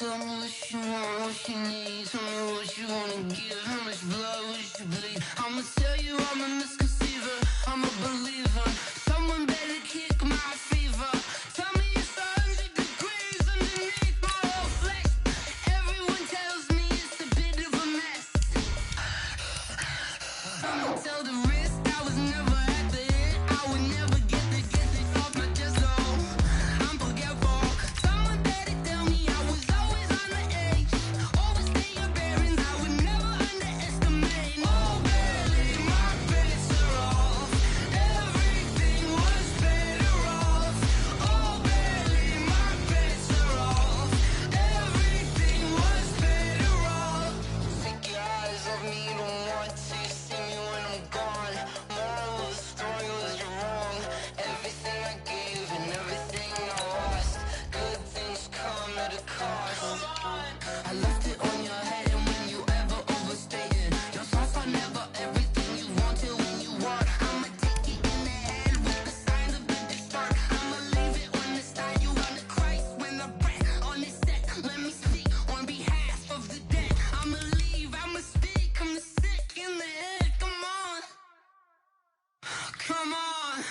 Tell me what you want, what you need. Tell me what you wanna give. How much blood would you bleed? I'ma tell you I'm a misconceiver. I'm a believer. Someone better kick my fever. Tell me it's 100 degrees underneath my whole flesh. Everyone tells me it's a bit of a mess. I'ma tell the wrist I was never at the end. I would never get it off my chest. Oh, I'm forgetful. Someone better tell me I was always on the edge. Overstay your bearings. I would never underestimate. Oh, barely my bets are off. Everything was better off. Oh, barely my bets are off. Everything was better off. Take your eyes off me, you don't want to see me when I'm gone. Moral of the story was you're wrong. Everything I gave and everything I lost. Good things come at a cost. I left it on your head, and when you ever overstated, your thoughts are never everything you wanted when you want. I'ma take it in the head with the signs of the distort. I'ma leave it on the side. You wanna Christ when I breath on this set. Let me speak on behalf of the dead. I'ma leave, I'ma speak. I'm the sick in the head. Come on, come on.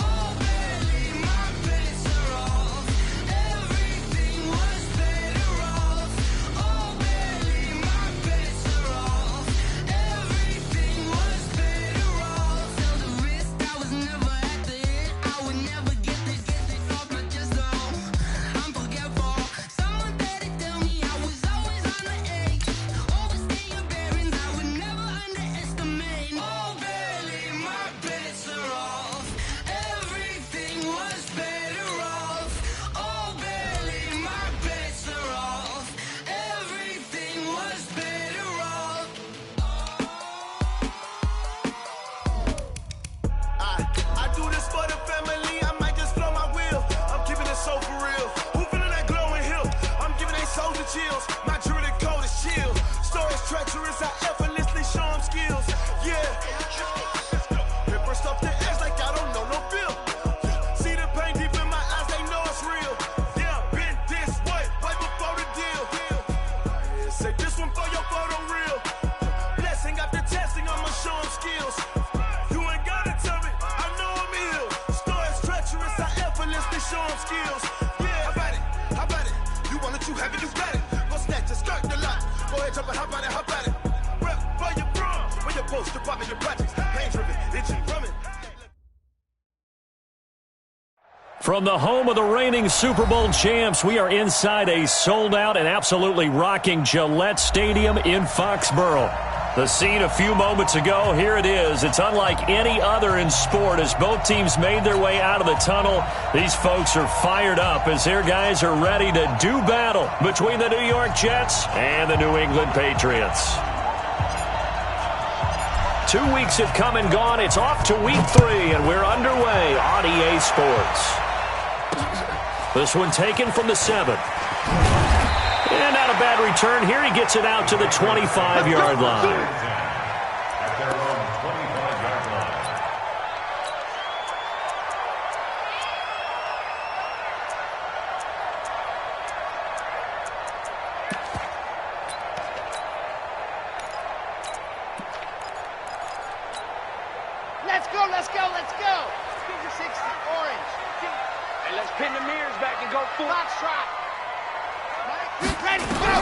Oh, barely my bets are off. Everything was better off. Oh, barely my bets are off. Everything was better off. Tell the wrist I was never at the end. I would never get it off my chest. Oh, I'm forgetful. Someone better tell me I was always on the edge. Overstay your bearings. I would never underestimate. Oh, barely my bets are off. Everything was better off. Oh, barely my bets are off. Everything was better off. I do this for the family, I might just blow my wheel. I'm keeping it so for real. Who feeling that glowing hill? I'm giving they souls the chills. My jewelry cold is chill. Stories treacherous, I effortlessly show them skills. Yeah. Ripper stuff the edge like I don't know no feel. See the pain deep in my eyes, they know it's real. Yeah, been this way, way before the deal. Yeah, say this one for your photo reel. Blessing after testing, I'ma show them skills. You ain't gotta tell me, I know I'm ill. Stories treacherous, I effortlessly show them skills. Yeah, how about it? How about it? You want it, you have it, you got it. Go snatch it, skirt the lot. Go ahead, jump it, how about it? How about it? Rep where you from, where your post, your pop, and your projects. Pain driven, itching, drumming. From the home of the reigning Super Bowl champs, we are inside a sold-out and absolutely rocking Gillette Stadium in Foxborough. The scene a few moments ago, here it is. It's unlike any other in sport as both teams made their way out of the tunnel. These folks are fired up as their guys are ready to do battle between the New York Jets and the New England Patriots. 2 weeks have come and gone. It's off to week 3, and we're underway on EA Sports. This one taken from the 7. And not a bad return here. He gets it out to the 25-yard line. At their own 25-yard line. Let's go, let's go, let's go. Figure 60, orange. Hey, let's pin the mirrors back and go full foxtrot. Ready, go!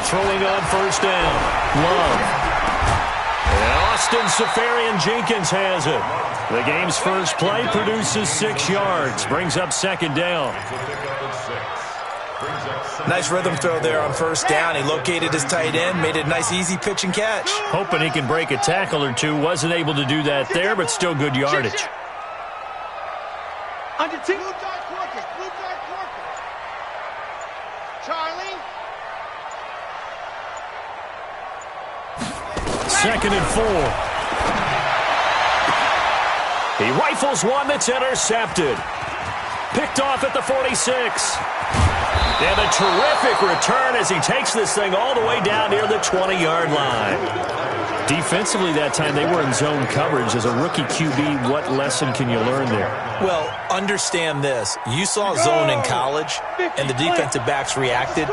Throwing on first down. Love. And Austin Safarian-Jenkins has it. The game's first play produces 6 yards. Brings up second down. Nice rhythm throw there on first down. He located his tight end, made it a nice easy pitch and catch. Hoping he can break a tackle or two. Wasn't able to do that there, but still good yardage. Under two. Blue dark workers, blue dark workers. Charlie. Second and 4. He rifles one that's intercepted. Picked off at the 46. And a terrific return as he takes this thing all the way down near the 20-yard line. Defensively that time, they were in zone coverage. As a rookie QB, what lesson can you learn there? Well, understand this. You saw zone in college, and the defensive backs reacted.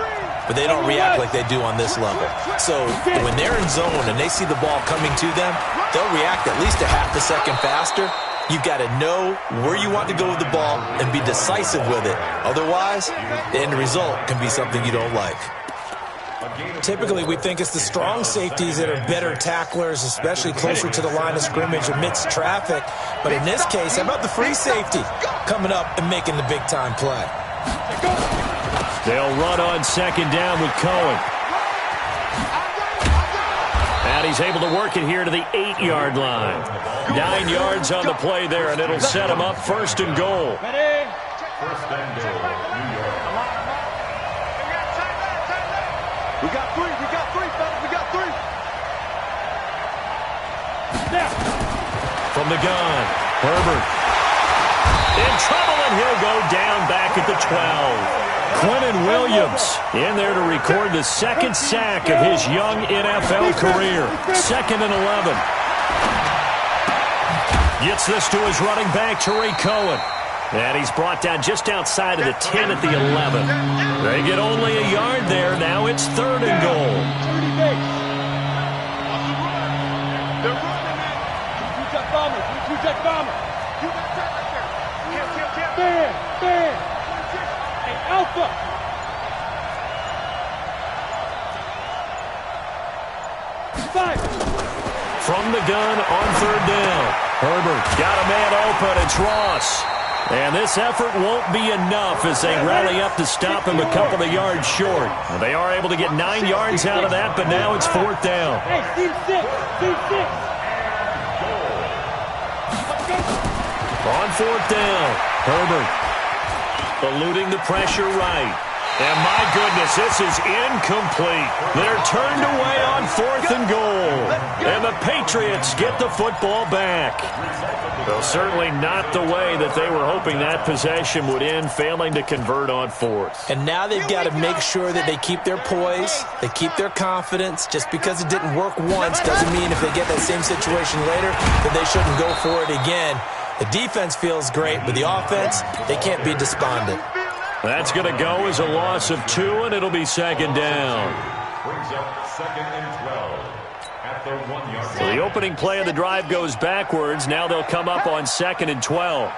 but they don't react like they do on this level. So when they're in zone and they see the ball coming to them, they'll react at least a half a second faster. You've got to know where you want to go with the ball and be decisive with it. Otherwise, the end result can be something you don't like. Typically, we think it's the strong safeties that are better tacklers, especially closer to the line of scrimmage amidst traffic. But in this case, how about the free safety coming up and making the big-time play? They'll run on second down with Cohen. And he's able to work it here to the 8-yard line. 9 yards on the play there, and it'll set him up first and goal. First and goal, New York. We got three, fellas, we got three. From the gun, Herbert. In trouble, and he'll go down back at the 12. Quentin Williams in there to record the second sack of his young NFL career. 2nd and 11. Gets this to his running back, Tariq Cohen. And he's brought down just outside of the 10 at the 11. They get only a yard there. Now it's 3rd and goal. They're running it. Two-jet bomber. You got that right there. Bam. Hey, Alpha. Five. From the gun on 3rd down. Herbert got a man open. It's Ross. And this effort won't be enough as they rally up to stop him a couple of yards short. They are able to get 9 yards out of that, but now it's 4th down. Hey, C6. On 4th down, Herbert eluding the pressure right. And my goodness, this is incomplete. They're turned away on 4th and goal. And the Patriots get the football back. Well, certainly not the way that they were hoping that possession would end, failing to convert on 4th. And now they've got to make sure that they keep their poise, they keep their confidence. Just because it didn't work once doesn't mean if they get that same situation later that they shouldn't go for it again. The defense feels great, but the offense, they can't be despondent. That's going to go as a loss of 2, and it'll be 2nd down. Brings up 2nd and 12 at the 1-yard line. So the opening play of the drive goes backwards. Now they'll come up on 2nd and 12.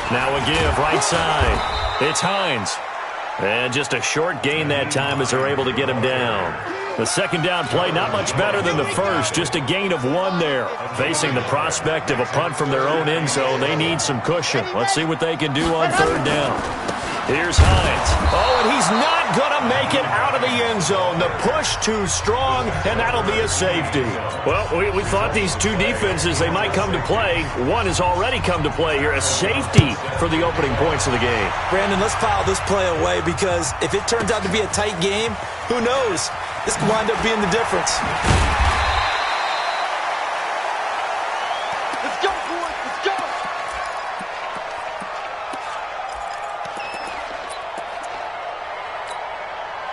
Now a give right side. It's Hines. And just a short gain that time as they're able to get him down. The 2nd down play, not much better than the first, just a gain of 1 there. Facing the prospect of a punt from their own end zone, they need some cushion. Let's see what they can do on 3rd down. Here's Hines. Oh, and he's not going to make it out of the end zone. The push too strong, and that'll be a safety. Well, we thought these two defenses, they might come to play. One has already come to play here, a safety for the opening points of the game. Brandon, let's file this play away because if it turns out to be a tight game, who knows? This could wind up being the difference. Let's go, boys. Let's go.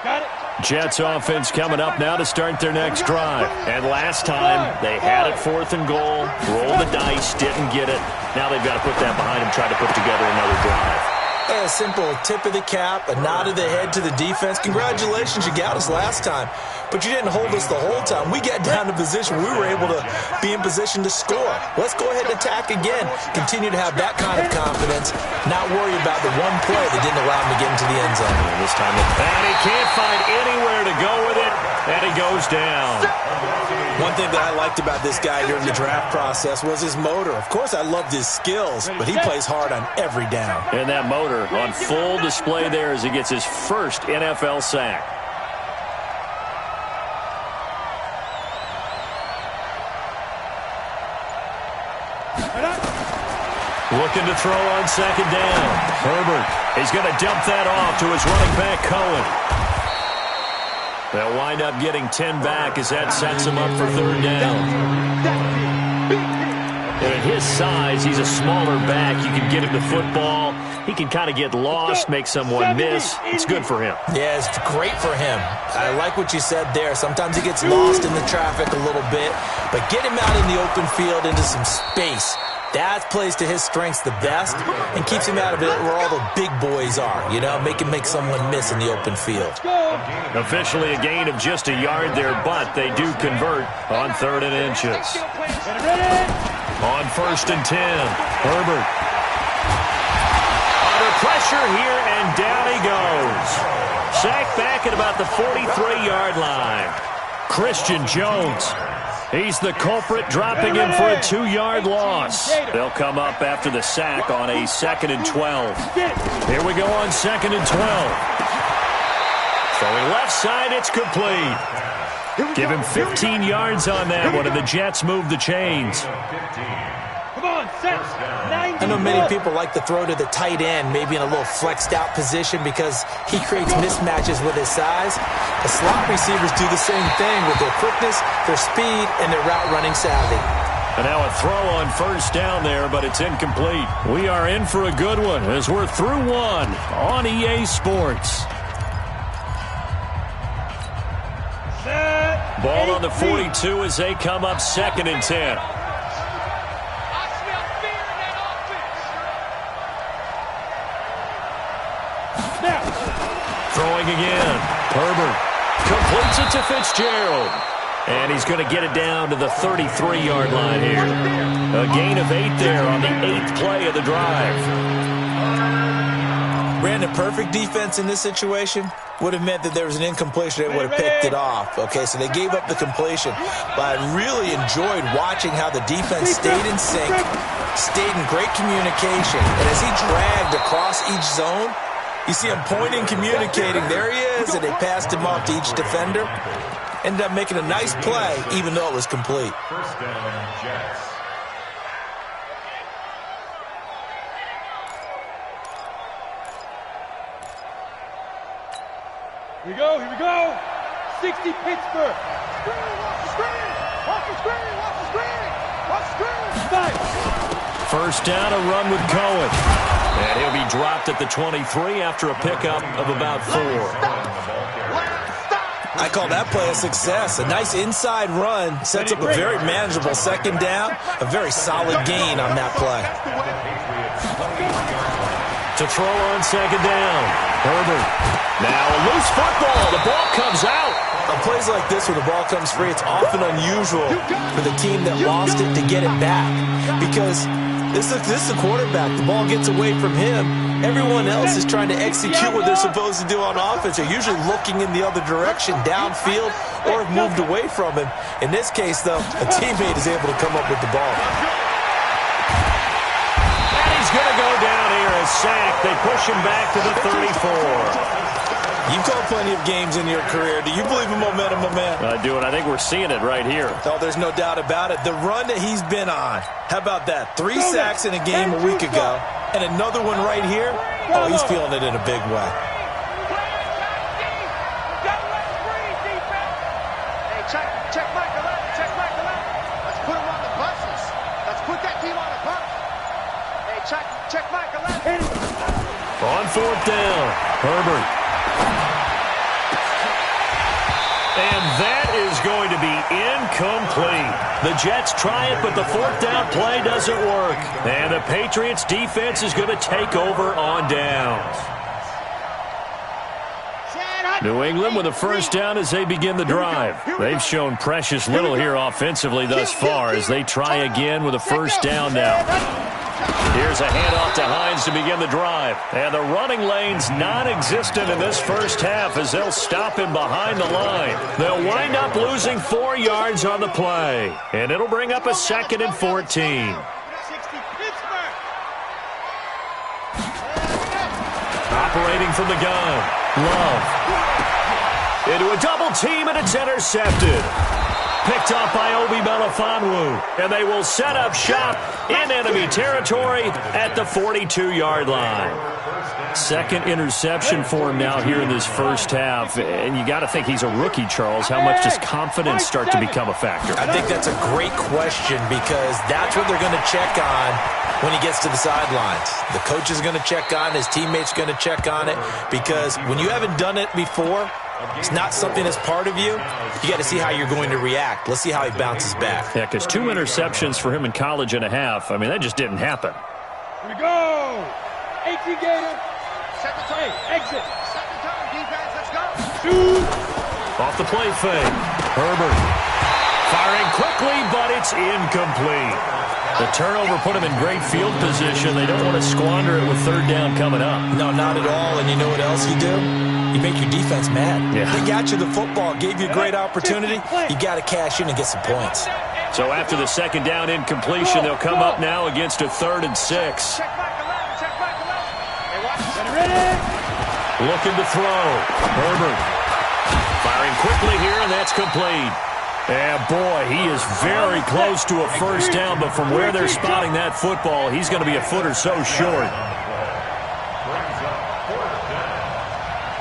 Got it. Jets offense coming up now to start their next drive. And last time, they had it 4th and goal, rolled the dice, didn't get it. Now they've got to put that behind them, try to put together another drive. A simple tip of the cap, a nod of the head to the defense. Congratulations, you got us last time. But you didn't hold us the whole time. We got down to position. We were able to be in position to score. Let's go ahead and attack again. Continue to have that kind of confidence. Not worry about the one play that didn't allow him to get into the end zone. This time, and he can't find anywhere to go with it, and he goes down. One thing that I liked about this guy during the draft process was his motor. Of course, I loved his skills, but he plays hard on every down. And that motor on full display there as he gets his first NFL sack. Looking to throw on 2nd down. Herbert, he's going to dump that off to his running back, Cohen. They'll wind up getting 10 back as that sets him up for 3rd down. And at his size, he's a smaller back. You can get him the football He can kind of get lost, make someone miss. It's good for him. Yeah, it's great for him. I like what you said there. Sometimes he gets lost in the traffic a little bit, but get him out in the open field into some space. That plays to his strengths the best and keeps him out of it where all the big boys are, you know, make someone miss in the open field. Officially a gain of just a yard there, but they do convert on 3rd and inches. On 1st and 10, Herbert. Under pressure here, and down he goes. Sacked back at about the 43-yard line. Christian Jones. He's the culprit, dropping him for a 2-yard loss. They'll come up after the sack on a 2nd and 12. Here we go on 2nd and 12. Throwing left side, it's complete. Give him 15 yards on that one, and the Jets move the chains. Come on, set. I know many people like to throw to the tight end, maybe in a little flexed out position because he creates mismatches with his size. The slot receivers do the same thing with their quickness, their speed, and their route running savvy. And now a throw on 1st down there, but it's incomplete. We are in for a good one as we're through one on EA Sports. Ball on the 42 as they come up 2nd and 10. Throwing again. Herbert completes it to Fitzgerald. And he's going to get it down to the 33-yard line here. A gain of 8 there on the 8th play of the drive. Brandon, perfect defense in this situation would have meant that there was an incompletion. They would have picked it off. Okay, so they gave up the completion. But I really enjoyed watching how the defense stayed in sync, stayed in great communication. And as he dragged across each zone, you see him pointing, communicating. There he is, and they passed him off to each defender. Ended up making a nice play, even though it was complete. 1st down, Jets. Here we go. 60 Pittsburgh. Screen, watch the screen. Nice. 1st down, a run with Cohen. And he'll be dropped at the 23 after a pickup of about 4. I call that play a success. A nice inside run sets up a very manageable 2nd down. A very solid gain on that play. To throw on 2nd down. Herbert. Now a loose football. The ball comes out. On plays like this where the ball comes free, it's often unusual for the team that lost it to get it back. Because this is the quarterback. The ball gets away from him. Everyone else is trying to execute what they're supposed to do on offense. They're usually looking in the other direction, downfield, or have moved away from him. In this case, though, a teammate is able to come up with the ball. And he's going to go down here as sacked. They push him back to the 34. You've called plenty of games in your career. Do you believe in momentum, my man? I do, and I think we're seeing it right here. Oh, there's no doubt about it. The run that he's been on. How about that? 3 sacks in a game a week ago, and another one right here. Oh, he's feeling it in a big way. Hey, check Mike 11. Let's put him on the buses. Let's put that team on the bus. Hey, check Mike 11. On 4th down, Herbert. And that is going to be incomplete. The Jets try it, but the 4th down play doesn't work. And the Patriots defense is going to take over on downs. New England with a 1st down as they begin the drive. They've shown precious little here offensively thus far as they try again with a 1st down now. Here's a handoff to Hines to begin the drive. And the running lane's non-existent in this 1st half as they'll stop him behind the line. They'll wind up losing 4 yards on the play. And it'll bring up a 2nd and 14. Operating from the gun. Love. Into a double team, and it's intercepted. Picked off by Obi Melifonwu, and they will set up shop in enemy territory at the 42-yard line. Second interception for him now here in this first half. And you got to think he's a rookie, Charles. How much does confidence start to become a factor? I think that's a great question because that's what they're going to check on when he gets to the sidelines. The coach is going to check on it. His teammates going to check on it because when you haven't done it before, it's not something that's part of you. You got to see how you're going to react. Let's see how he bounces back. Yeah, because 2 interceptions for him in college and a half. I mean, that just didn't happen. Here we go. 18 Gator. Set the tone. Exit. Set the tone, defense. Let's go. Shoot. Off the play fake. Herbert firing quickly, but it's incomplete. The turnover put him in great field position. They don't want to squander it with third down coming up. No, not at all. And you know what else you do? You make your defense mad. Yeah. They got you the football, gave you a great opportunity. You got to cash in and get some points. So after the second down incompletion, they'll come up now against a 3rd and 6. Check back 11. Check back 11. Hey, watch. Get ready. Looking to throw. Herbert firing quickly here, and that's complete. And boy, he is very close to a first down, but from where they're spotting that football, he's going to be a foot or so short.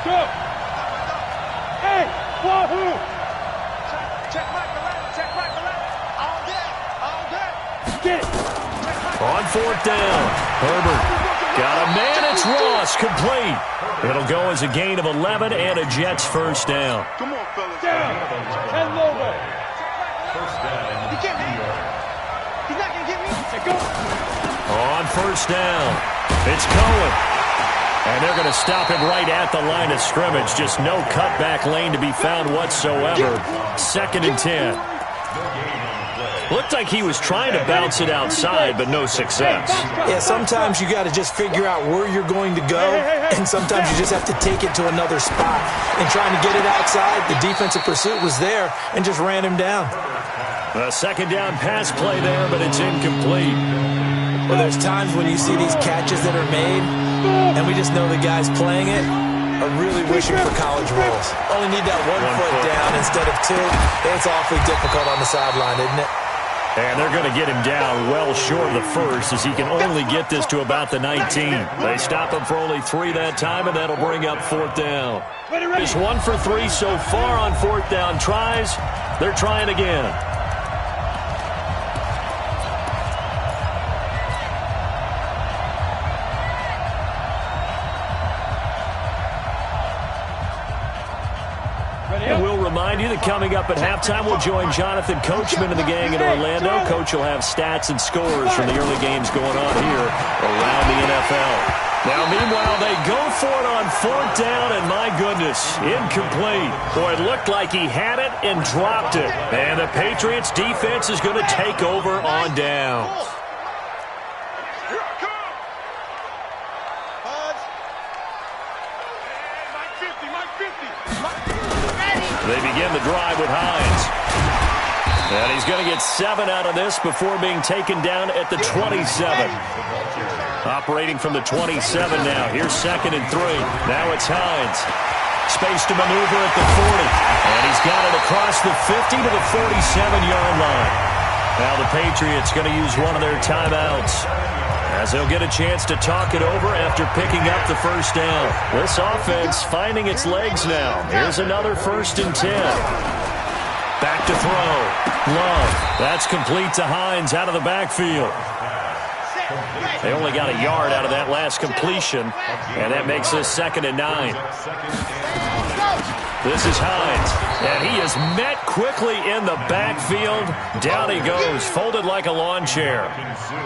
Go. Hey, wahoo. Check back 11. Check back 11. All day. All day. Get it. On 4th down, Herbert got a man. It's Ross, complete. It'll go as a gain of 11 and a Jets first down. Come on, fellas. Down. 10 low way. He can't hit. He's not going to get me. Hey, go. On 1st down, it's Cohen. And they're going to stop him right at the line of scrimmage. Just no cutback lane to be found whatsoever. 2nd and 10. Looked like he was trying to bounce it outside, but no success. Yeah, sometimes you got to just figure out where you're going to go, and sometimes you just have to take it to another spot. And trying to get it outside, the defensive pursuit was there and just ran him down. A 2nd down pass play there, but it's incomplete. Well, there's times when you see these catches that are made, and we just know the guys playing it are really wishing for college rolls. Only need that one foot down instead of 2. It's awfully difficult on the sideline, isn't it? And they're going to get him down well short of the first as he can only get this to about the 19. They stop him for only 3 that time, and that'll bring up 4th down. Just 1 for 3 so far on 4th down tries. They're trying again. And we'll remind you that coming up at halftime, we'll join Jonathan Coachman and the gang in Orlando. Coach will have stats and scores from the early games going on here around the NFL. Now, meanwhile, they go for it on 4th down, and my goodness, incomplete. Boy, it looked like he had it and dropped it. And the Patriots defense is going to take over on downs. They begin the drive with Hines. And he's going to get 7 out of this before being taken down at the 27. Operating from the 27 now. Here's 2nd and 3. Now it's Hines. Space to maneuver at the 40. And he's got it across the 50 to the 47-yard line. Now the Patriots going to use one of their timeouts, as they'll get a chance to talk it over after picking up the first down. This offense finding its legs now. Here's another 1st and 10. Back to throw. Love. That's complete to Hines out of the backfield. They only got a yard out of that last completion, and that makes this 2nd and 9. This is Hines, and he is met quickly in the backfield. Down he goes, folded like a lawn chair.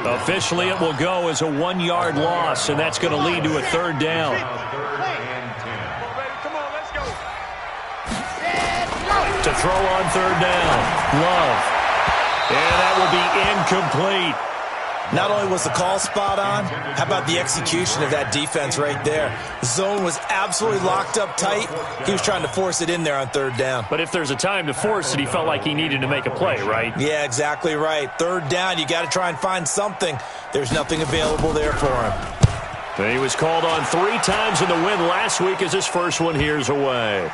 Officially, it will go as a 1-yard loss, and that's going to lead to a 3rd down. To throw on 3rd down, Love. And that will be incomplete. Not only was the call spot on, how about the execution of that defense right there? The zone was absolutely locked up tight. He was trying to force it in there on 3rd down. But if there's a time to force it, he felt like he needed to make a play, right? Yeah, exactly right. 3rd down, you got to try and find something. There's nothing available there for him. He was called on 3 times in the win last week as his first one here's away.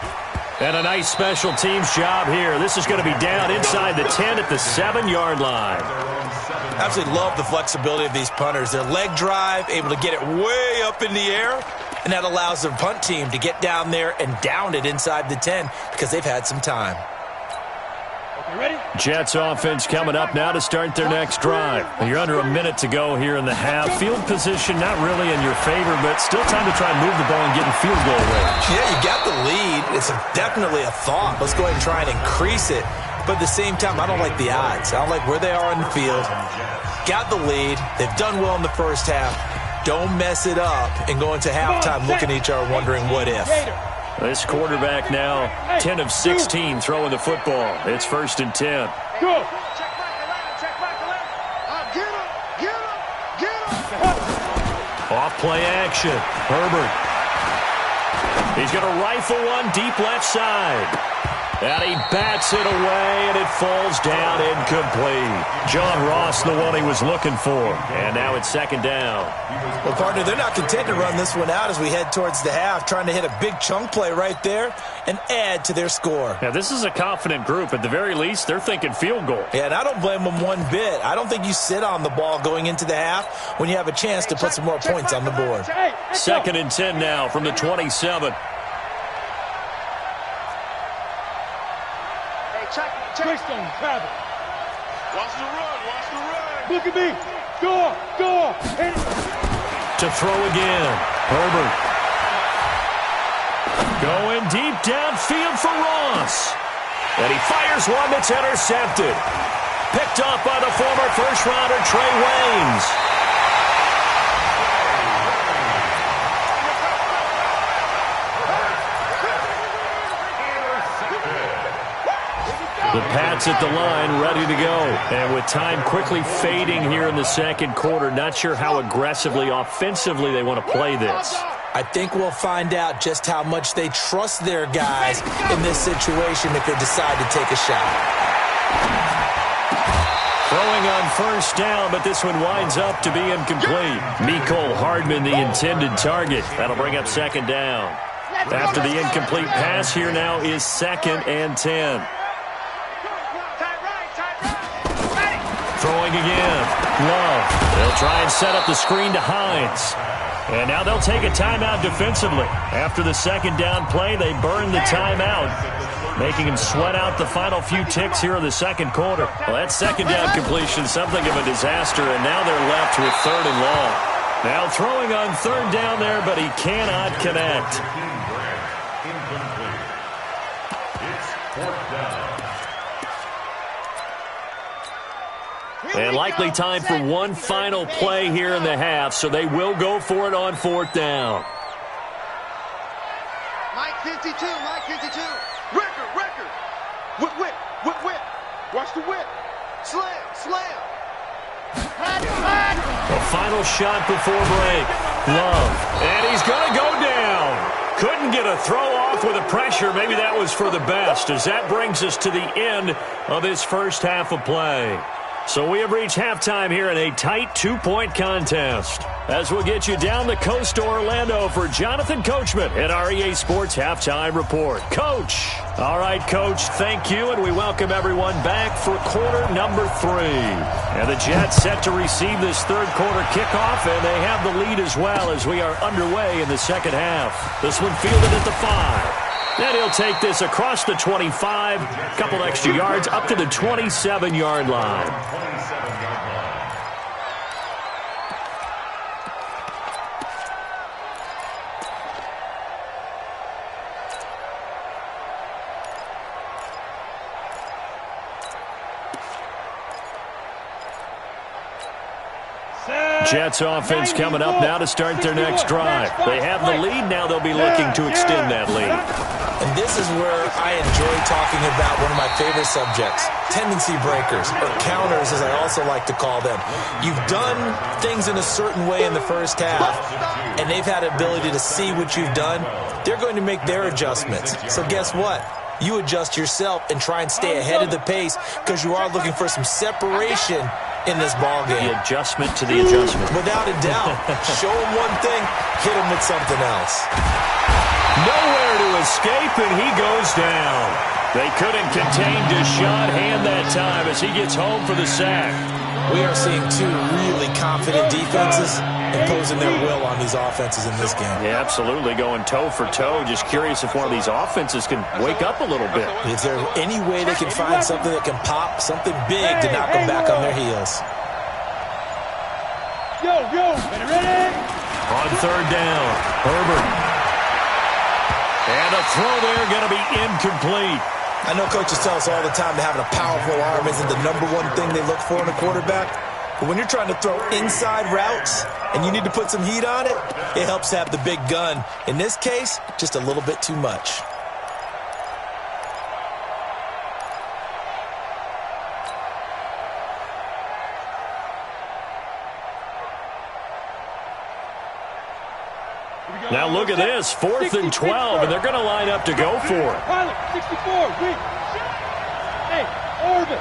And a nice special teams job here. This is going to be down inside the 10 at the 7-yard line. Absolutely love the flexibility of these punters. Their leg drive, able to get it way up in the air, and that allows the punt team to get down there and down it inside the 10 because they've had some time. Jets offense coming up now to start their next drive. You're under a minute to go here in the half. Field position not really in your favor, but still time to try and move the ball and get in field goal range. Yeah, you got the lead. It's definitely a thought. Let's go ahead and try and increase it. But at the same time, I don't like the odds. I don't like where they are on the field. Got the lead. They've done well in the first half. Don't mess it up and go into halftime looking at each other wondering what if. This quarterback now 10 of 16 throwing the football. It's 1st and 10. Go. Check back 11. Get him. Off play action. Herbert. He's going to rifle one deep left side. And he bats it away, and it falls down incomplete. John Ross, the one he was looking for. And now it's 2nd down. Well, partner, they're not content to run this one out as we head towards the half, trying to hit a big chunk play right there and add to their score. Now, this is a confident group. At the very least, they're thinking field goal. Yeah, and I don't blame them one bit. I don't think you sit on the ball going into the half when you have a chance to put some more points on the board. 2nd and 10 now from the 27. Twist on travel. Watch the run. Look at me. Go. To throw again. Herbert. Going deep downfield for Ross. And he fires one that's intercepted. Picked up by the former first-rounder Trey Waynes. The Pats at the line, ready to go. And with time quickly fading here in the second quarter, not sure how aggressively, offensively they want to play this. I think we'll find out just how much they trust their guys in this situation if they decide to take a shot. Throwing on 1st down, but this one winds up to be incomplete. Mecole Hardman, the intended target. That'll bring up 2nd down. After the incomplete pass, here now is 2nd and 10. Throwing again. Love. They'll try and set up the screen to Hines. And now they'll take a timeout defensively. After the 2nd down play, they burn the timeout, making him sweat out the final few ticks here in the second quarter. Well, that 2nd down completion, something of a disaster, and now they're left with 3rd and long. Now throwing on 3rd down there, but he cannot connect. It's 4th down. And likely time for one final play here in the half, so they will go for it on 4th down. Mike 52. Record. Whip. Watch the whip. Slam. The final shot before break. Love. And he's going to go down. Couldn't get a throw off with the pressure. Maybe that was for the best, as that brings us to the end of this first half of play. So we have reached halftime here in a tight 2-point contest. As we'll get you down the coast to Orlando for Jonathan Coachman at our EA Sports Halftime Report. Coach. All right, Coach, thank you, and we welcome everyone back for quarter number 3. And the Jets set to receive this third quarter kickoff, and they have the lead as well as we are underway in the second half. This one fielded at the 5. Then he'll take this across the 25, couple extra yards up to the 27-yard line. Jets offense coming up now to start their next drive. They have the lead. Now they'll be looking to extend that lead. And this is where I enjoy talking about one of my favorite subjects, tendency breakers, or counters as I also like to call them. You've done things in a certain way in the first half, and they've had the ability to see what you've done. They're going to make their adjustments. So guess what? You adjust yourself and try and stay ahead of the pace because you are looking for some separation in this ball game. The adjustment to the adjustment. Without a doubt. Show him one thing, hit him with something else. Nowhere to escape, and he goes down. They couldn't contain Deshaun Hand that time as he gets home for the sack. We are seeing two really confident defenses imposing their will on these offenses in this game. Yeah, absolutely, going toe for toe. Just curious if one of these offenses can wake up a little bit. Is there any way they can find something that can pop, something big to knock them back on their heels? Ready? On third down, Herbert. And a throw there going to be incomplete. I know coaches tell us all the time that having a powerful arm isn't the number one thing they look for in a quarterback. But when you're trying to throw inside routes and you need to put some heat on it, it helps to have the big gun. In this case, just a little bit too much. Now look at this, 4th and 12, and they're going to line up to go for it. Pilot, 64, weak. Hey, orbit.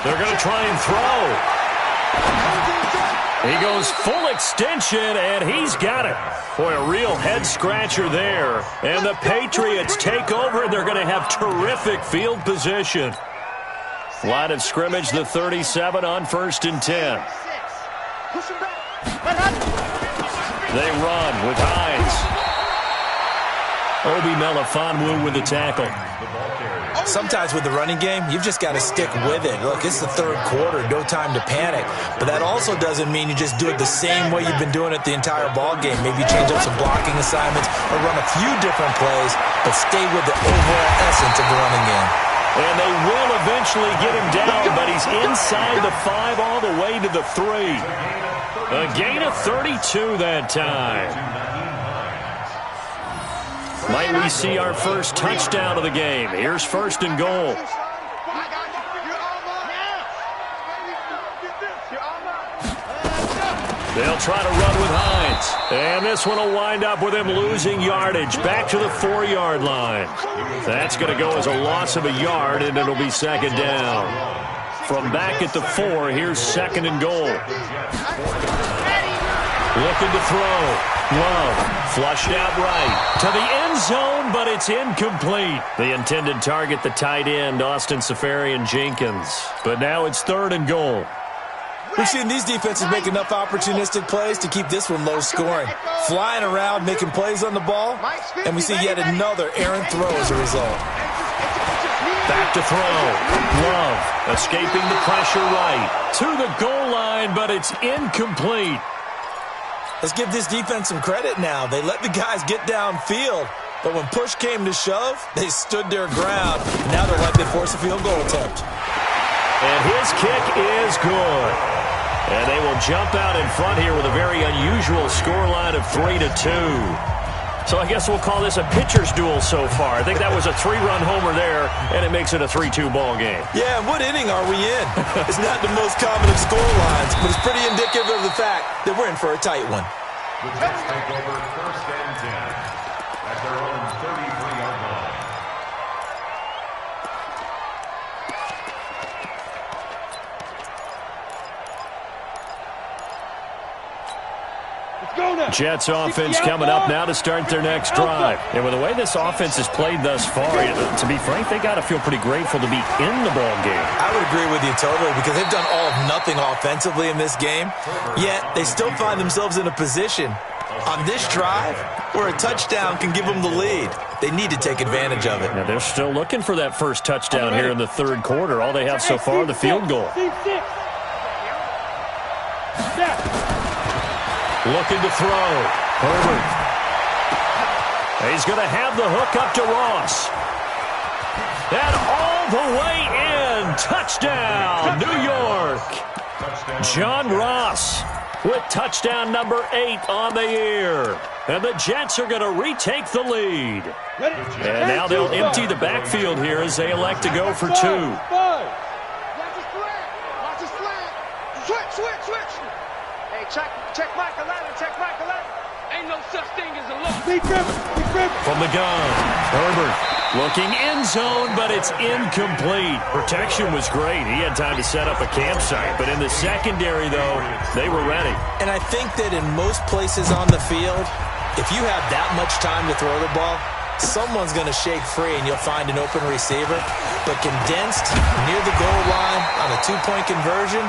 They're going to try and throw. He goes full extension, and he's got it. Boy, a real head-scratcher there. And the Patriots take over, and they're going to have terrific field position. Line of scrimmage, the 37 on 1st and 10. They run with Hines. Obi Melifonwu with the tackle. Sometimes with the running game, you've just got to stick with it. Look, it's the third quarter, no time to panic. But that also doesn't mean you just do it the same way you've been doing it the entire ball game. Maybe change up some blocking assignments or run a few different plays, but stay with the overall essence of the running game. And they will eventually get him down, but he's inside the 5 all the way to the 3. A gain of 32 that time. Might we see our first touchdown of the game? Here's 1st and goal. They'll try to run with Hines. And this one will wind up with him losing yardage back to the 4-yard line. That's going to go as a loss of a yard, and it'll be 2nd down. From back at the 4, here's 2nd and goal. Looking to throw. Love flushed out right to the end zone, but it's incomplete. The intended target, the tight end, Austin Safarian-Jenkins. But now it's 3rd and goal. We've seen these defenses make enough opportunistic plays to keep this one low scoring. Flying around, making plays on the ball, and we see yet another errant throw as a result. Back to throw. Love escaping the pressure right to the goal line, but it's incomplete. Let's give this defense some credit now. They let the guys get downfield, but when push came to shove, they stood their ground. Now they're likely to force a field goal attempt. And his kick is good. And they will jump out in front here with a very unusual scoreline of 3-2. So I guess we'll call this a pitcher's duel so far. I think that was a 3-run homer there, and it makes it a 3-2 ball game. Yeah, and what inning are we in? It's not the most common of scorelines, but it's pretty indicative of the fact that we're in for a tight one. The Jets take over 1st and 10 at their own 33-yard line. Jets offense coming up now to start their next drive. And with the way this offense has played thus far, to be frank, they got to feel pretty grateful to be in the ball game. I would agree with you totally because they've done all of nothing offensively in this game, yet they still find themselves in a position on this drive where a touchdown can give them the lead. They need to take advantage of it. Now they're still looking for that first touchdown here in the 3rd quarter. All they have so far, the field goal. Looking to throw. Herbert. He's going to have the hook up to Ross. And all the way in. Touchdown, New York. John Ross with touchdown number 8 on the year. And the Jets are going to retake the lead. And now they'll empty the backfield here as they elect to go for 2. Watch his flag. Switch. Hey, check Mike 11. Ain't no such thing as a look. From the gun, Herbert looking end zone, but it's incomplete. Protection was great. He had time to set up a campsite, but in the secondary, though, they were ready. And I think that in most places on the field, if you have that much time to throw the ball, someone's going to shake free and you'll find an open receiver. But condensed near the goal line on a two-point conversion,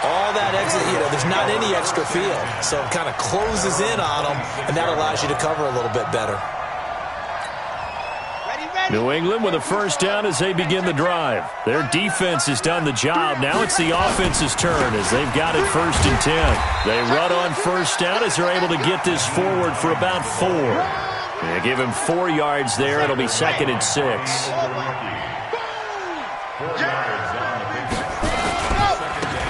all that exit, there's not any extra field. So it kind of closes in on them, and that allows you to cover a little bit better. New England with a first down as they begin the drive. Their defense has done the job. Now it's the offense's turn as they've got it 1st and 10. They run on first down as they're able to get this forward for about 4. They give him 4 yards there. It'll be 2nd and 6.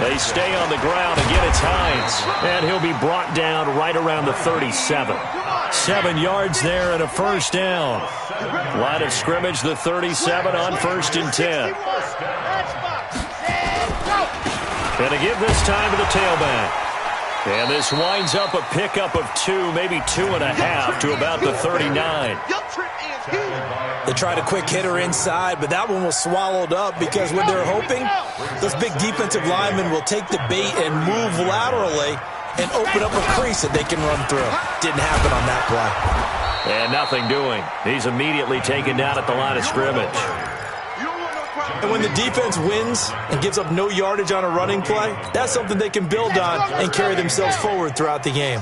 They stay on the ground. Again, it's Hines. And he'll be brought down right around the 37. 7 yards there and a first down. Line of scrimmage, the 37 on 1st and 10. And to give this time to the tailback. And this winds up a pickup of 2, maybe 2.5 to about the 39. They tried a quick hitter inside, but that one was swallowed up because what they're hoping, those big defensive linemen will take the bait and move laterally and open up a crease that they can run through. Didn't happen on that play. And nothing doing. He's immediately taken down at the line of scrimmage. And when the defense wins and gives up no yardage on a running play, that's something they can build on and carry themselves forward throughout the game.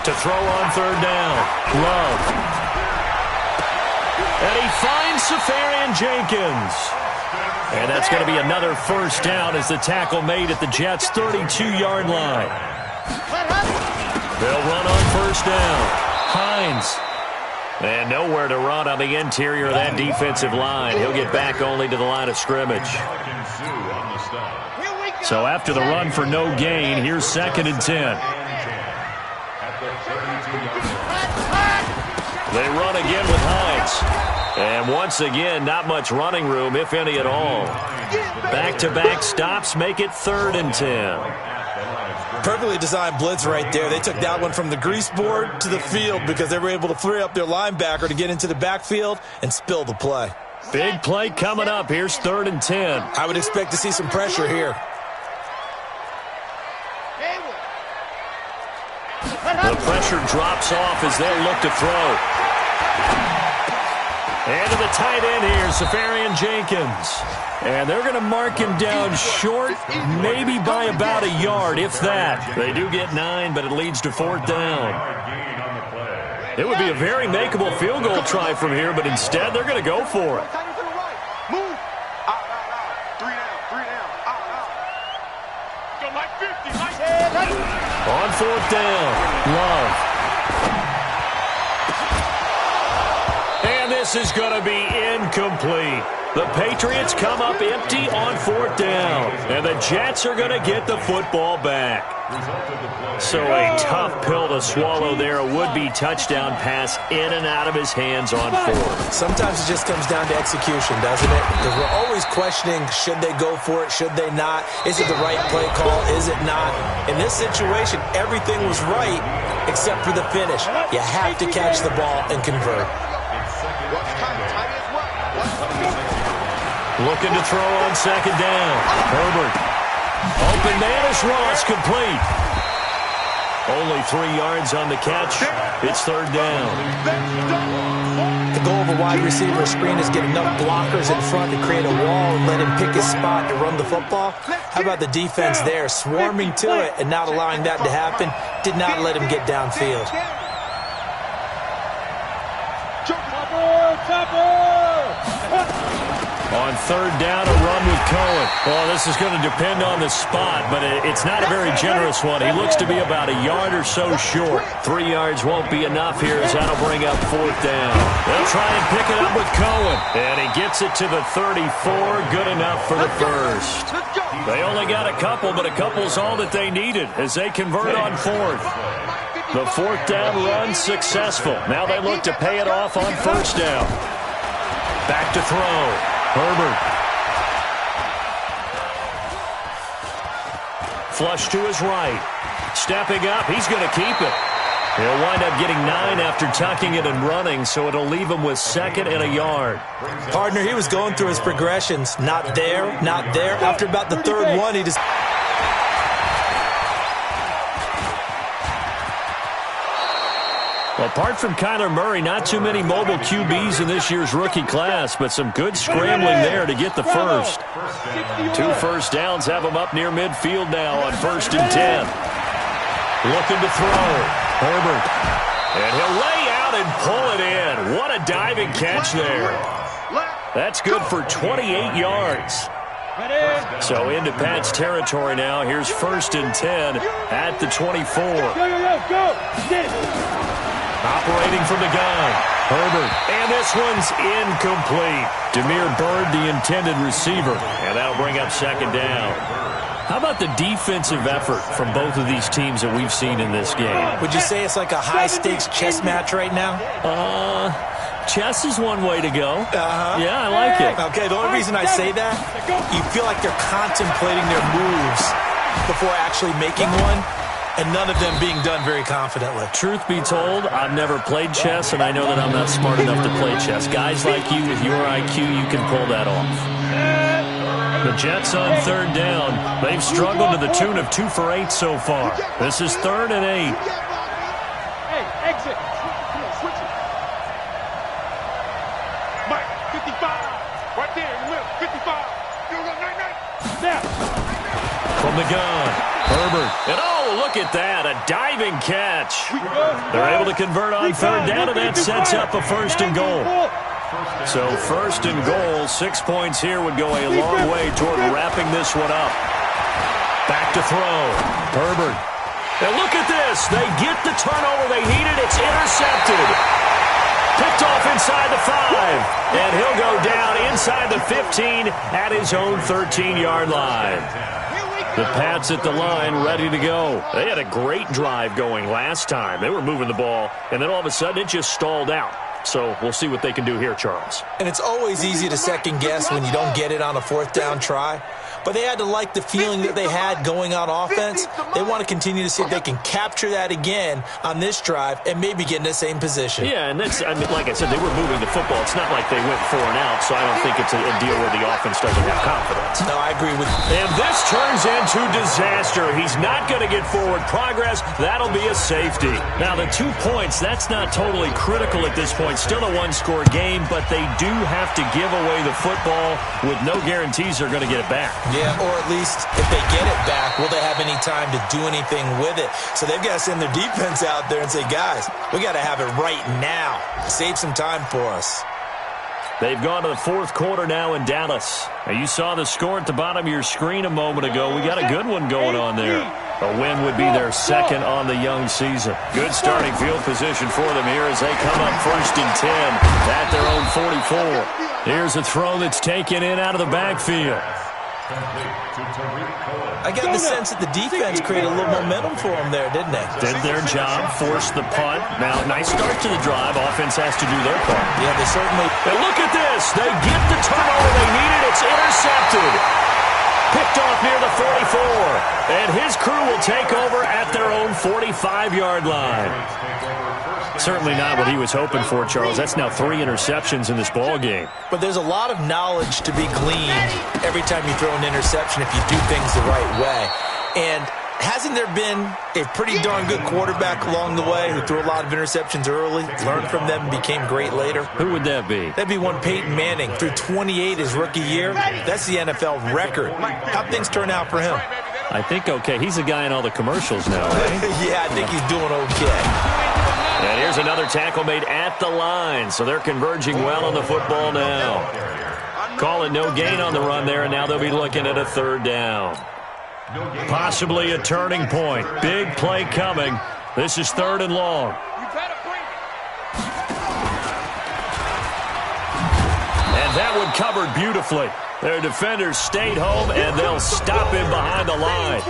To throw on 3rd down. Love. And he finds Safarian Jenkins. And that's going to be another first down as the tackle made at the Jets' 32-yard line. They'll run on first down. Hines. And nowhere to run on the interior of that defensive line. He'll get back only to the line of scrimmage. So after the run for no gain, here's 2nd and 10. They run again with Hines. And once again, not much running room, if any at all. Back-to-back stops make it 3rd and 10. Perfectly designed blitz right there. They took that one from the grease board to the field because they were able to free up their linebacker to get into the backfield and spill the play. Big play coming up. Here's 3rd and 10. I would expect to see some pressure here. The pressure drops off as they look to throw. And to the tight end here, Safarian Jenkins. And they're going to mark him down short, maybe by about a yard, if that. They do get 9, but it leads to 4th down. It would be a very makeable field goal try from here, but instead they're going to go for it. On 4th down, Love. And this is going to be incomplete. The Patriots come up empty on 4th down. And the Jets are going to get the football back. So a tough pill to swallow there. A would-be touchdown pass in and out of his hands on 4th. Sometimes it just comes down to execution, doesn't it? Because we're always questioning, should they go for it, should they not? Is it the right play call, is it not? In this situation, everything was right except for the finish. You have to catch the ball and convert. Looking to throw on 2nd down. Herbert. Open man is Ross, complete. Only 3 yards on the catch. It's 3rd down. The goal of a wide receiver screen is get enough blockers in front to create a wall and let him pick his spot to run the football. How about the defense there, swarming to it and not allowing that to happen? Did not let him get downfield. On 3rd down, a run with Cohen. Well, this is going to depend on the spot, but it's not a very generous one. He looks to be about a yard or so short. 3 yards won't be enough here as that'll bring up 4th down. They'll try and pick it up with Cohen. And he gets it to the 34. Good enough for the first. They only got a couple, but a couple's all that they needed as they convert on 4th. The 4th down run successful. Now they look to pay it off on 1st down. Back to throw. Herbert. Flush to his right. Stepping up, he's going to keep it. He'll wind up getting 9 after tucking it and running, so it'll leave him with 2nd and a yard. Partner, he was going through his progressions. Not there, not there. After about the 3rd one, he just... Well, apart from Kyler Murray, not too many mobile QBs in this year's rookie class, but some good scrambling there to get the first. 2 first downs have him up near midfield now on 1st and 10. Looking to throw. Herbert. And he'll lay out and pull it in. What a diving catch there. That's good for 28 yards. So into Pat's territory now. Here's 1st and 10 at the 24. Operating from the gun. Herbert. And this one's incomplete. Demir Bird, the intended receiver. And that'll bring up 2nd down. How about the defensive effort from both of these teams that we've seen in this game? Would you say it's like a high-stakes chess match right now? Chess is one way to go. Yeah, I like it. Okay, the only reason I say that, you feel like they're contemplating their moves before actually making one, and none of them being done very confidently. Truth be told, I've never played chess, and I know that I'm not smart enough to play chess. Guys like you with your IQ, you can pull that off. The Jets on 3rd down. They've struggled to the tune of 2 for 8 so far. This is 3rd and 8. Hey, exit. Switch it. Mike, 55. Right there in the middle. 55. Now. From the gun. Herbert. And oh, look at that. A diving catch. They're able to convert on 3rd down, and that sets up a 1st and goal. So 1st and goal, 6 points here would go a long way toward wrapping this one up. Back to throw. Herbert. And look at this. They get the turnover they needed. It's intercepted. Picked off inside the 5. And he'll go down inside the 15 at his own 13-yard line. The Pats at the line, ready to go. They had a great drive going last time. They were moving the ball, and then all of a sudden it just stalled out. So we'll see what they can do here, Charles. And it's always easy to second guess when you don't get it on a 4th down try. But they had to like the feeling that they had going on offense. They want to continue to see if they can capture that again on this drive and maybe get in the same position. Yeah, and that's, I mean, like I said, they were moving the football. It's not like they went 4 and out, so I don't think it's a deal where the offense doesn't have confidence. No, I agree with you. And this turns into disaster. He's not going to get forward progress. That'll be a safety. Now, the 2 points, that's not totally critical at this point. Still a 1-score game, but they do have to give away the football with no guarantees they're going to get it back. Yeah, or at least if they get it back, will they have any time to do anything with it? So they've got to send their defense out there and say, guys, we got to have it right now. Save some time for us. They've gone to the 4th quarter now in Dallas. Now, you saw the score at the bottom of your screen a moment ago. We got a good one going on there. A win would be their 2nd on the young season. Good starting field position for them here as they come up 1st and 10 at their own 44. Here's a throw that's taken in out of the backfield. I got the sense that the defense created a little momentum for them there, didn't they? Did their job, forced the punt. Now, nice start to the drive. Offense has to do their part. Yeah, they certainly... And look at this. They get the turnover they needed. It's intercepted. Picked off near the 44. And his crew will take over at their own 45-yard line. Certainly not what he was hoping for, Charles. That's now 3 interceptions in this ball game. But there's a lot of knowledge to be gleaned every time you throw an interception if you do things the right way. And hasn't there been a pretty darn good quarterback along the way who threw a lot of interceptions early, learned from them, and became great later? Who would that be? That'd be one Peyton Manning. Threw 28 his rookie year. That's the NFL record. How'd things turn out for him? I think okay. He's a guy in all the commercials now, right? Yeah, I think he's doing okay. And here's another tackle made at the line. So they're converging well on the football now. Call it no gain on the run there, and now they'll be looking at a 3rd down. Possibly a turning point. Big play coming. This is 3rd and long. And that one covered beautifully. Their defenders stayed home, and they'll stop him behind the line.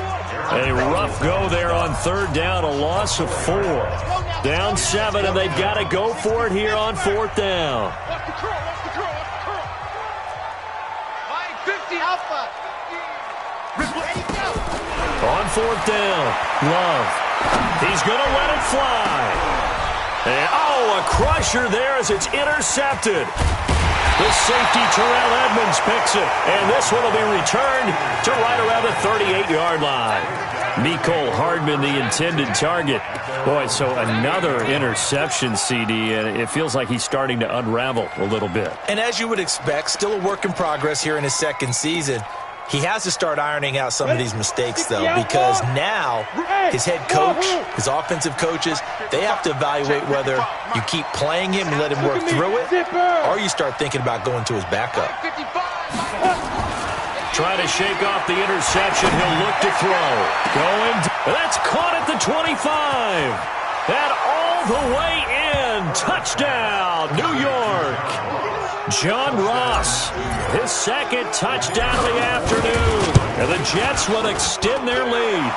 A rough go there on 3rd down, a loss of 4. Down 7, and they've got to go for it here on 4th down. On 4th down, Love He's going to let it fly. And, oh, a crusher there as it's intercepted. The safety, Terrell Edmonds, picks it. And this one will be returned to right around the 38-yard line. Mecole Hardman, the intended target. Boy, so another interception, CD, and it feels like he's starting to unravel a little bit. And as you would expect, still a work in progress here in his second season. He has to start ironing out some of these mistakes, though, because now his head coach, his offensive coaches, they have to evaluate whether you keep playing him and let him work through it, or you start thinking about going to his backup. Trying to shake off the interception. He'll look to throw. That's caught at the 25. And all the way in. Touchdown, New York. John Ross, his second touchdown of the afternoon. And the Jets will extend their lead.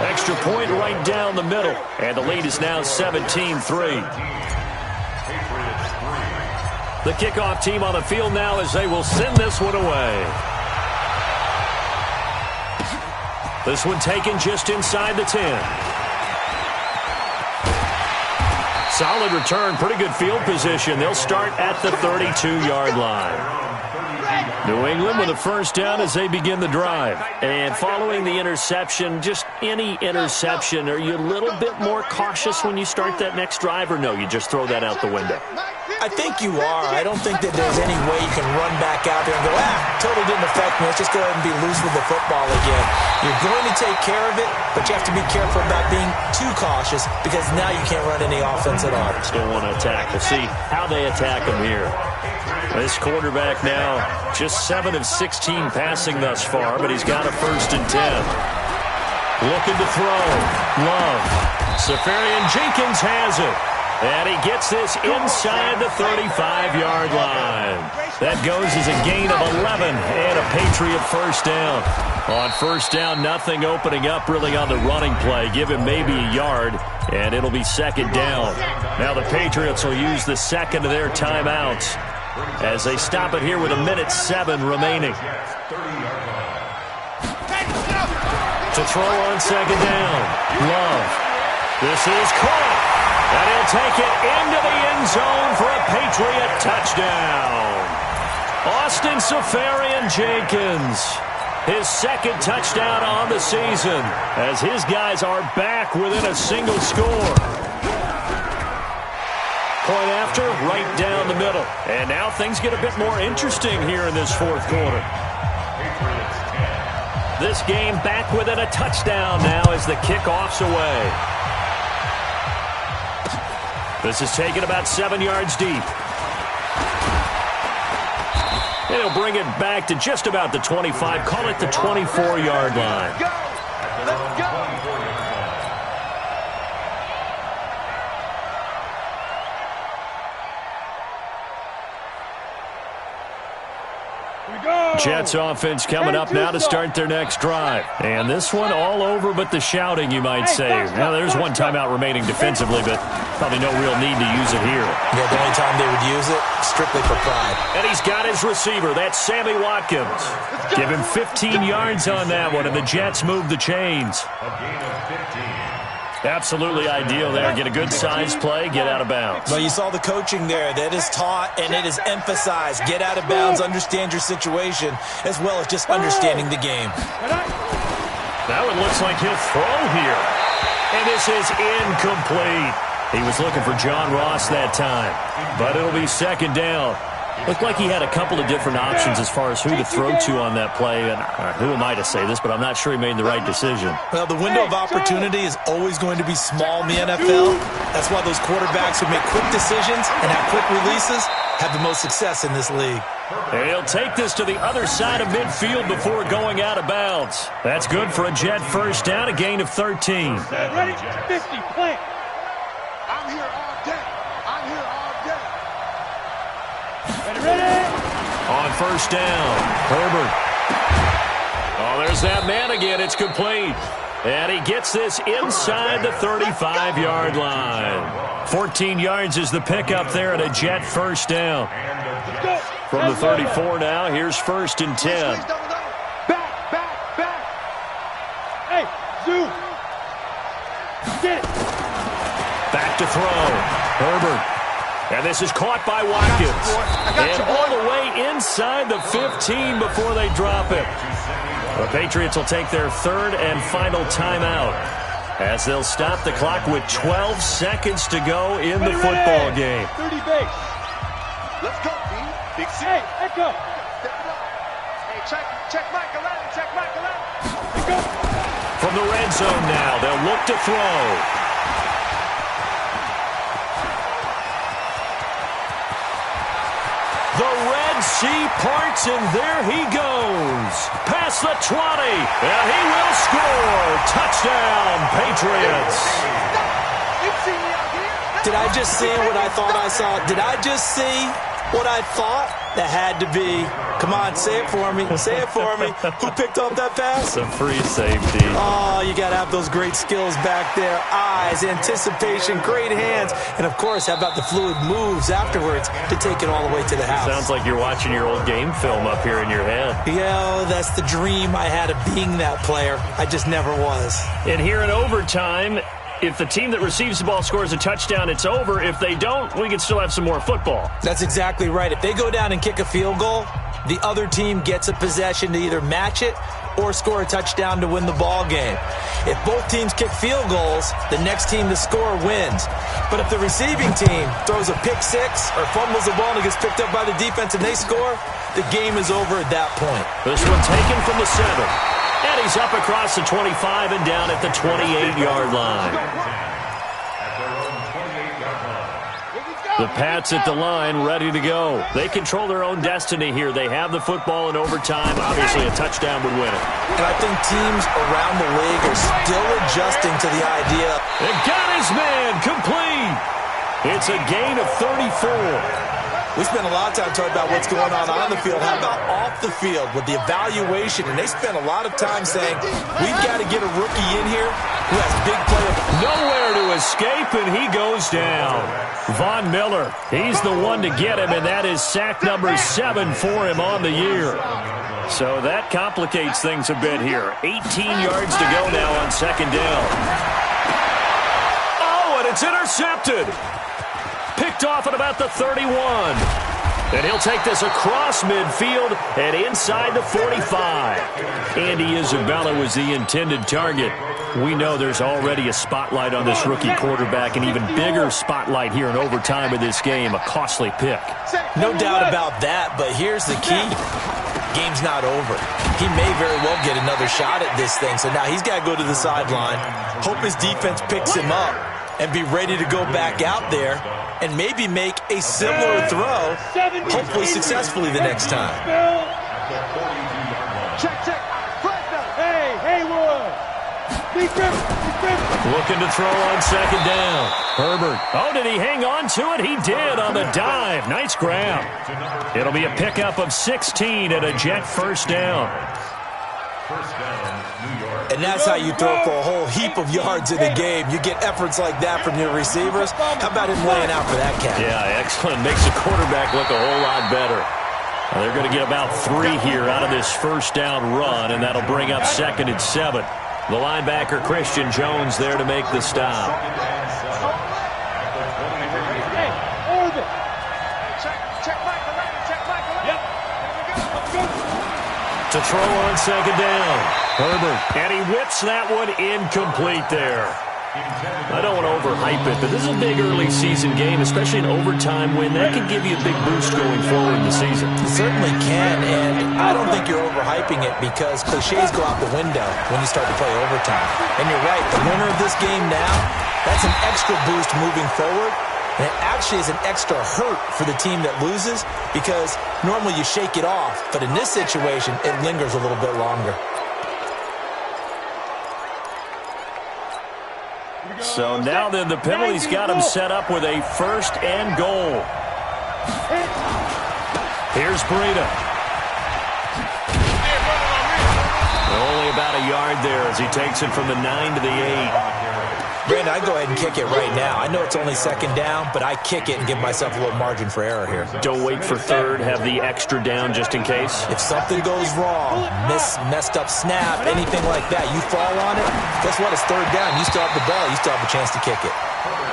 Extra point right down the middle. And the lead is now 17-3. The kickoff team on the field now as they will send this one away. This one taken just inside the 10. Solid return, pretty good field position. They'll start at the 32-yard line. New England with a first down as they begin the drive. And following the interception, just any interception, are you a little bit more cautious when you start that next drive, or no, you just throw that out the window? I think you are. I don't think that there's any way you can run back out there and go, totally didn't affect me. Let's just go ahead and be loose with the football again. You're going to take care of it, but you have to be careful about being too cautious because now you can't run any offense at all. Still want to attack. We'll see how they attack him here. This quarterback now just 7 of 16 passing thus far, but he's got a 1st and 10. Looking to throw. Love. Safarian Jenkins has it. And he gets this inside the 35-yard line. That goes as a gain of 11 and a Patriot first down. On first down, nothing opening up really on the running play. Give him maybe a yard, and it'll be second down. Now the Patriots will use the second of their timeouts as they stop it here with 1:07 remaining. To throw on second down. Love. This is caught. And he'll take it into the end zone for a Patriot touchdown. Austin Safarian Jenkins, his second touchdown on the season, as his guys are back within a single score. Point after, right down the middle. And now things get a bit more interesting here in this fourth quarter. This game back within a touchdown now as the kickoff's away. This is taken about 7 yards deep. And he'll bring it back to just about the 25. Call it the 24-yard line. Let's go. Jets offense coming up now to start their next drive. And this one all over but the shouting, you might say. Now, there's one timeout remaining defensively, but probably no real need to use it here. Yeah, the only time they would use it, strictly for pride. And he's got his receiver. That's Sammy Watkins. Give him 15 yards on that one, and the Jets move the chains. A gain of 15. Absolutely ideal there. Get a good size play, get out of bounds. Well, you saw the coaching there. That is taught and it is emphasized. Get out of bounds, understand your situation, as well as just understanding the game. That one looks like he'll throw here. And this is incomplete. He was looking for John Ross that time, but it'll be second down. Looked like he had a couple of different options as far as who to throw to on that play. And who am I to say this, but I'm not sure he made the right decision. Well, the window of opportunity is always going to be small in the NFL. That's why those quarterbacks who make quick decisions and have quick releases have the most success in this league. And he'll take this to the other side of midfield before going out of bounds. That's good for a Jet first down, a gain of 13. Ready? 50, play. I'm here all day. I'm here all day. Ready? On first down, Herbert. Oh, there's that man again. It's complete. And he gets this inside the 35-yard line. 14 yards is the pickup there at a Jet first down. From the 34 now, here's first and 10. Back. Hey, Zoo. to throw. Herbert. And this is caught by Watkins. And all the way inside the 15 before they drop it. The Patriots will take their third and final timeout as they'll stop the clock with 12 seconds to go in the football game. 30 base. Let's go, B. Big C. Hey, echo. Hey, check Michael out. Check Michael out. Go. From the red zone now, they'll look to throw. The Red Sea parts, and there he goes. Past the 20, and he will score. Touchdown, Patriots. Did I just see what I thought I saw? Did I just see what I thought? That had to be. Come on, say it for me. Say it for me. Who picked up that pass? It's a free safety. Oh, you got to have those great skills back there. Eyes, anticipation, great hands. And, of course, how about the fluid moves afterwards to take it all the way to the house? Sounds like you're watching your old game film up here in your head. Yeah, that's the dream I had of being that player. I just never was. And here in overtime, if the team that receives the ball scores a touchdown, it's over. If they don't, we can still have some more football. That's exactly right. If they go down and kick a field goal, the other team gets a possession to either match it or score a touchdown to win the ball game. If both teams kick field goals, the next team to score wins. But if the receiving team throws a pick six or fumbles the ball and it gets picked up by the defense and they score, the game is over at that point. This one taken from the 7. And he's up across the 25 and down at the 28-yard line. The Pats at the line, ready to go. They control their own destiny here. They have the football in overtime. Obviously, a touchdown would win it. And I think teams around the league are still adjusting to the idea. And got his man complete. It's a gain of 34. We spend a lot of time talking about what's going on the field. How about off the field with the evaluation? And they spend a lot of time saying, we've got to get a rookie in here who has big play. Nowhere to escape, and he goes down. Von Miller, he's the one to get him, and that is sack number 7 for him on the year. So that complicates things a bit here. 18 yards to go now on second down. Oh, and it's intercepted. Picked off at about the 31. And he'll take this across midfield and inside the 45. Andy Isabella was the intended target. We know there's already a spotlight on this rookie quarterback, an even bigger spotlight here in overtime of this game, a costly pick. No doubt about that, but here's the key. Game's not over. He may very well get another shot at this thing, so now he's got to go to the sideline, hope his defense picks him up, and be ready to go back out there and maybe make a similar throw, hopefully successfully the next time. Check. Hey, Haywood. Looking to throw on second down. Herbert. Oh, did he hang on to it? He did on the dive. Nice grab. It'll be a pickup of 16 and a Jet first down. And that's how you throw for a whole heap of yards in a game. You get efforts like that from your receivers. How about him laying out for that cat? Yeah, excellent. Makes the quarterback look a whole lot better. They're going to get about 3 here out of this first down run, and that'll bring up second and 7. The linebacker, Christian Jones, there to make the stop. To throw on second down. Herbert. And he whips that one incomplete there. I don't want to overhype it, but this is a big early season game, especially an overtime win. That can give you a big boost going forward in the season. It certainly can, and I don't think you're overhyping it because cliches go out the window when you start to play overtime. And you're right, the winner of this game now, that's an extra boost moving forward. And it actually is an extra hurt for the team that loses because normally you shake it off. But in this situation, it lingers a little bit longer. So now then the penalty's got him set up with a first and goal. Here's Breida. Only about a yard there as he takes it from the 9 to the 8. Brandon, I go ahead and kick it right now. I know it's only second down, but I kick it and give myself a little margin for error here. Don't wait for third. Have the extra down just in case. If something goes wrong, messed up snap, anything like that, you fall on it, guess what? It's third down. You still have the ball. You still have a chance to kick it.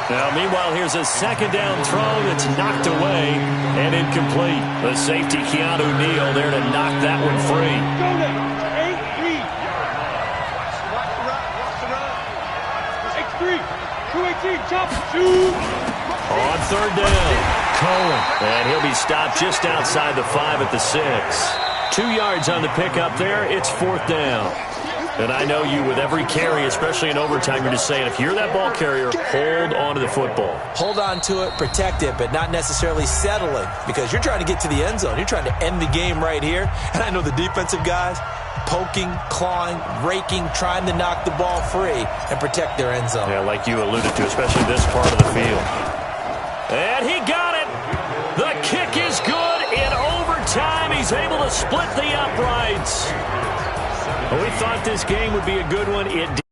Now, meanwhile, here's a second down throw that's knocked away and incomplete. The safety, Keanu Neal, there to knock that one free. Go now. 8-3. X3. 2-18. Chop. Shoot. On third down, Kain. And he'll be stopped just outside the 5 at the 6. 2 yards on the pickup there. It's fourth down. And I know you, with every carry, especially in overtime, you're just saying, if you're that ball carrier, hold on to the football. Hold on to it, protect it, but not necessarily settling, because you're trying to get to the end zone. You're trying to end the game right here. And I know the defensive guys, poking, clawing, raking, trying to knock the ball free and protect their end zone. Yeah, like you alluded to, especially this part of the field. And he got it. The kick is good. In overtime, he's able to split the uprights. Well, we thought this game would be a good one. It did.